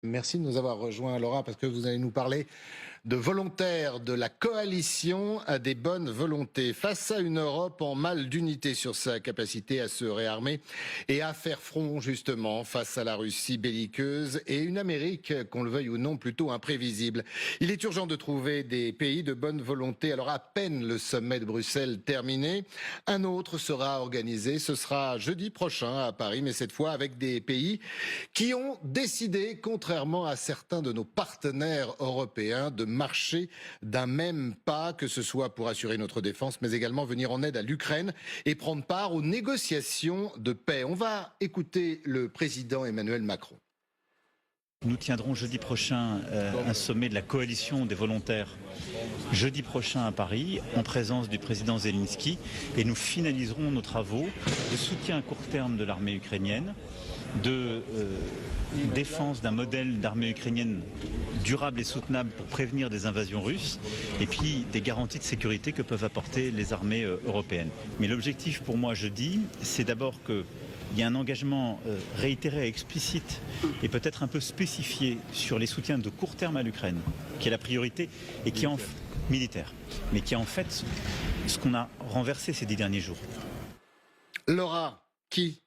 Merci de nous avoir rejoints, Laura, parce que vous allez nous parler de volontaires de la coalition des bonnes volontés face à une Europe en mal d'unité sur sa capacité à se réarmer et à faire front justement face à la Russie belliqueuse et une Amérique, qu'on le veuille ou non, plutôt imprévisible. Il est urgent de trouver des pays de bonne volonté. Alors à peine le sommet de Bruxelles terminé, un autre sera organisé. Ce sera jeudi prochain à Paris, mais cette fois avec des pays qui ont décidé, contrairement à certains de nos partenaires européens, de marcher d'un même pas, que ce soit pour assurer notre défense, mais également venir en aide à l'Ukraine et prendre part aux négociations de paix. On va écouter le président Emmanuel Macron. Nous tiendrons jeudi prochain un sommet de la coalition des volontaires, jeudi prochain à Paris, en présence du président Zelensky, et nous finaliserons nos travaux de soutien à court terme de l'armée ukrainienne, de défense d'un modèle d'armée ukrainienne durable et soutenable pour prévenir des invasions russes, et puis des garanties de sécurité que peuvent apporter les armées européennes. Mais l'objectif pour moi jeudi, c'est d'abord que il y a un engagement réitéré et explicite et peut-être un peu spécifié sur les soutiens de court terme à l'Ukraine, qui est la priorité et qui est militaire, mais qui est en fait ce qu'on a renversé ces 10 derniers jours. Laura, qui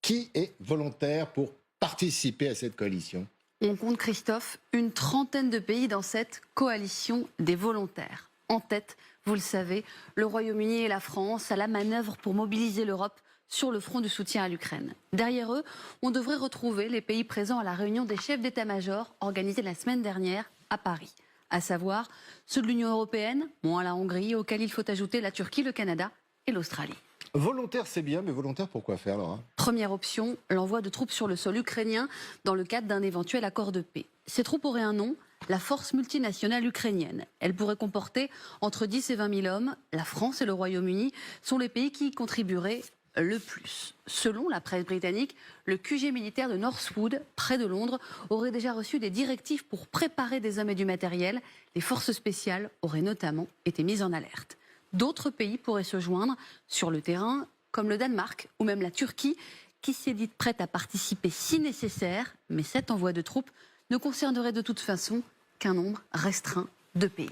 est volontaire pour participer à cette coalition? On compte, Christophe, une trentaine de pays dans cette coalition des volontaires. En tête, vous le savez, le Royaume-Uni et la France à la manœuvre pour mobiliser l'Europe sur le front du soutien à l'Ukraine. Derrière eux, on devrait retrouver les pays présents à la réunion des chefs d'état-major organisée la semaine dernière à Paris, à savoir ceux de l'Union européenne, moins la Hongrie, auquel il faut ajouter la Turquie, le Canada et l'Australie. Volontaire, c'est bien, mais volontaire, pourquoi faire, Laura? Première option, l'envoi de troupes sur le sol ukrainien dans le cadre d'un éventuel accord de paix. Ces troupes auraient un nom, la Force multinationale ukrainienne. Elle pourrait comporter entre 10 et 20 000 hommes. La France et le Royaume-Uni sont les pays qui y contribueraient le plus. Selon la presse britannique, le QG militaire de Northwood, près de Londres, aurait déjà reçu des directives pour préparer des hommes et du matériel. Les forces spéciales auraient notamment été mises en alerte. D'autres pays pourraient se joindre sur le terrain, comme le Danemark ou même la Turquie, qui s'est dite prête à participer si nécessaire, mais cet envoi de troupes ne concernerait de toute façon qu'un nombre restreint de pays.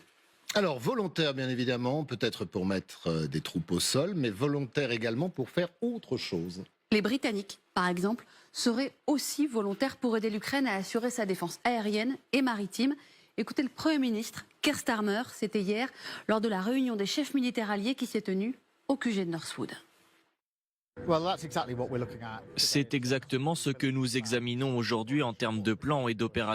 Alors, volontaire, bien évidemment, peut-être pour mettre des troupes au sol, mais volontaire également pour faire autre chose. Les Britanniques, par exemple, seraient aussi volontaires pour aider l'Ukraine à assurer sa défense aérienne et maritime. Écoutez le Premier ministre, Keir Starmer, c'était hier, lors de la réunion des chefs militaires alliés qui s'est tenue au QG de Northwood. C'est exactement ce que nous examinons aujourd'hui en termes de plan et d'opération.